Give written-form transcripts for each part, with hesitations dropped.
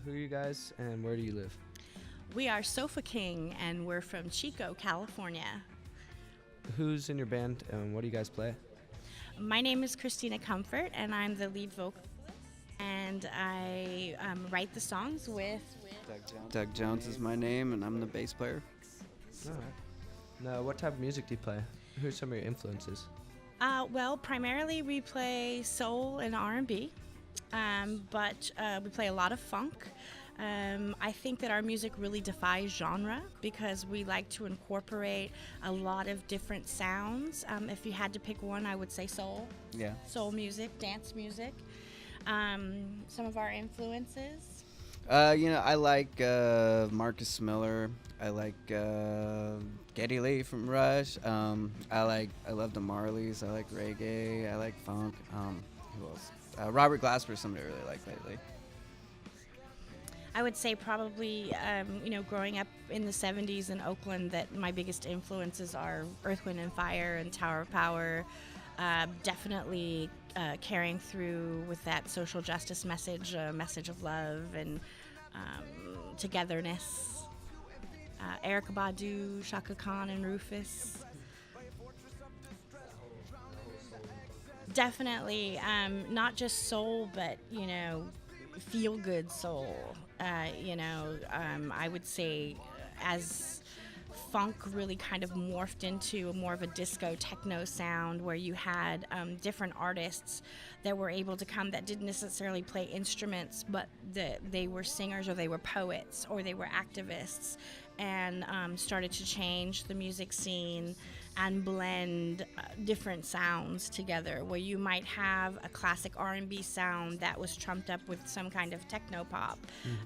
Who are you guys and where do you live? We are Sofa King, and we're from Chico, California. Who's in your band and what do you guys play? My name is Christina Comfort, and I'm the lead vocalist. And I write the songs with. Doug Jones is my name, and I'm the bass player. All right. Now, what type of music do you play? Who are some of your influences? Well, primarily we play soul and R&B, but we play a lot of funk. I think that our music really defies genre because we like to incorporate a lot of different sounds. If you had to pick one, I would say soul. Yeah. Soul music, dance music. Some of our influences. I like Marcus Miller. I like Geddy Lee from Rush. I love the Marleys. I like reggae. I like funk. Who else? Robert Glasper is somebody I really like lately. I would say probably, growing up in the 70s in Oakland, that my biggest influences are Earth, Wind and Fire and Tower of Power. Definitely carrying through with that social justice message, a message of love and togetherness. Erykah Badu, Shaka Khan, and Rufus. Definitely, not just soul, but, feel-good soul. I would say as funk really kind of morphed into more of a disco techno sound where you had different artists that were able to come that didn't necessarily play instruments, but they were singers or they were poets or they were activists, and started to change the music scene and blend different sounds together, where you might have a classic R&B sound that was trumped up with some kind of techno pop.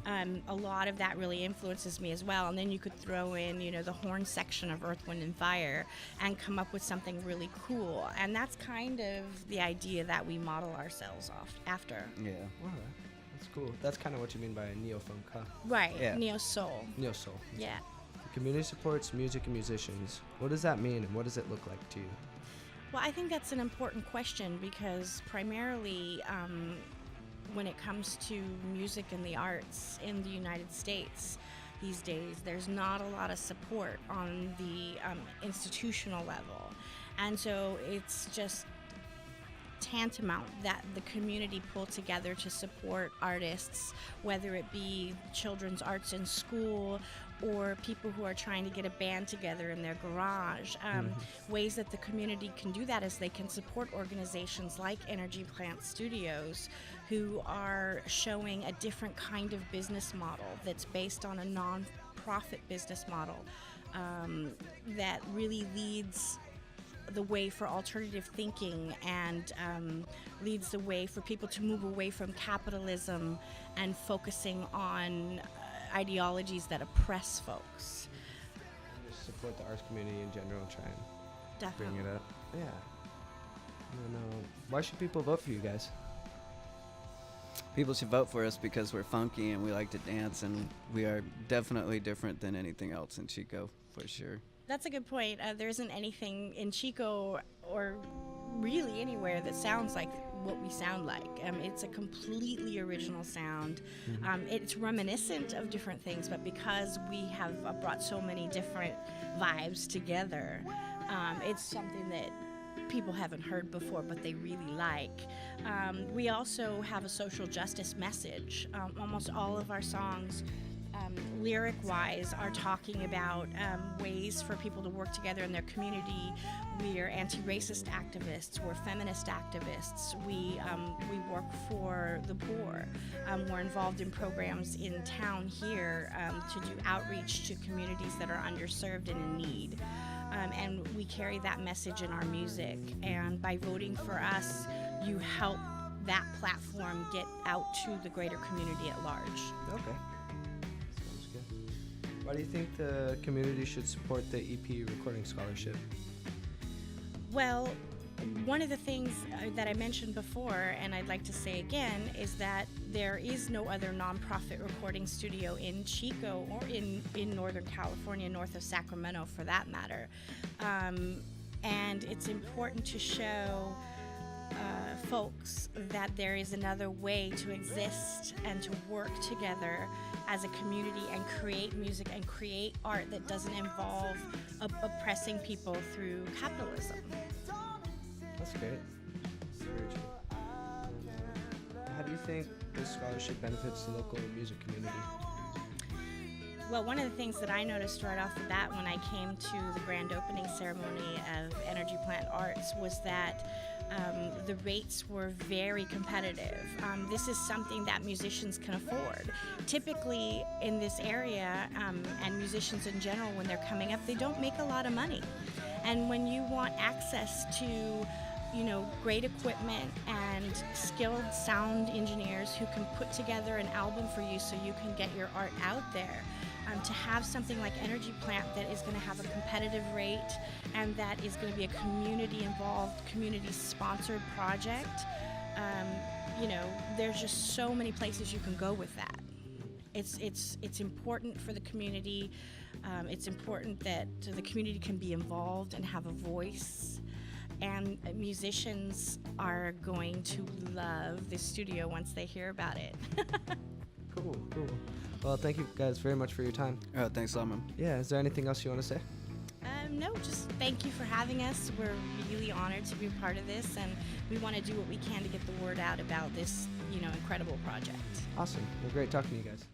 A lot of that really influences me as well, and then you could throw in the horn section of Earth, Wind and Fire and come up with something really cool, and that's kind of the idea that we model ourselves off after. Yeah. Wow, that's cool. That's kind of what you mean by neo-funk, huh? Right. Yeah. Neo-soul. Neo-soul. Yeah. The community supports music and musicians. What does that mean and what does it look like to you? Well, I think that's an important question because primarily when it comes to music and the arts in the United States these days, there's not a lot of support on the institutional level. And so it's just tantamount that the community pull together to support artists, whether it be children's arts in school or people who are trying to get a band together in their garage. Ways that the community can do that is they can support organizations like Energy Plant Studios, who are showing a different kind of business model that's based on a non-profit business model that really leads the way for alternative thinking and leads the way for people to move away from capitalism and focusing on ideologies that oppress folks. Just support the arts community in general and try and Definitely. bring it up. Yeah. Why should people vote for you guys? People should vote for us because we're funky and we like to dance, and we are definitely different than anything else in Chico, for sure. That's a good point. There isn't anything in Chico or really anywhere that sounds like what we sound like. It's a completely original sound. It's reminiscent of different things, but because we have brought so many different vibes together, it's something that people haven't heard before, but they really like. We also have a social justice message. Almost all of our songs lyric-wise are talking about ways for people to work together in their community. We are anti-racist activists. We're feminist activists. We work for the poor. We're involved in programs in town here to do outreach to communities that are underserved and in need. And we carry that message in our music. And by voting for us, you help that platform get out to the greater community at large. Okay. Sounds good. Why do you think the community should support the EP Recording Scholarship? Well, one of the things that I mentioned before, and I'd like to say again, is that there is no other nonprofit recording studio in Chico or in Northern California, north of Sacramento for that matter. And it's important to show folks that there is another way to exist and to work together as a community and create music and create art that doesn't involve oppressing people through capitalism. That's great. Very true. How do you think this scholarship benefits the local music community? Well, one of the things that I noticed right off the bat when I came to the grand opening ceremony of Energy Plant Arts was that the rates were very competitive. This is something that musicians can afford. Typically in this area, and musicians in general, when they're coming up, they don't make a lot of money. And when you want access to great equipment and skilled sound engineers who can put together an album for you so you can get your art out there, to have something like Energy Plant that is going to have a competitive rate and that is going to be a community-involved, community-sponsored project, there's just so many places you can go with that. It's important for the community. It's important that the community can be involved and have a voice. And musicians are going to love this studio once they hear about it. Cool. Well, thank you guys very much for your time. Thanks a lot, man. Yeah, is there anything else you want to say? No, just thank you for having us. We're really honored to be part of this, and we want to do what we can to get the word out about this, incredible project. Awesome. Well, great talking to you guys.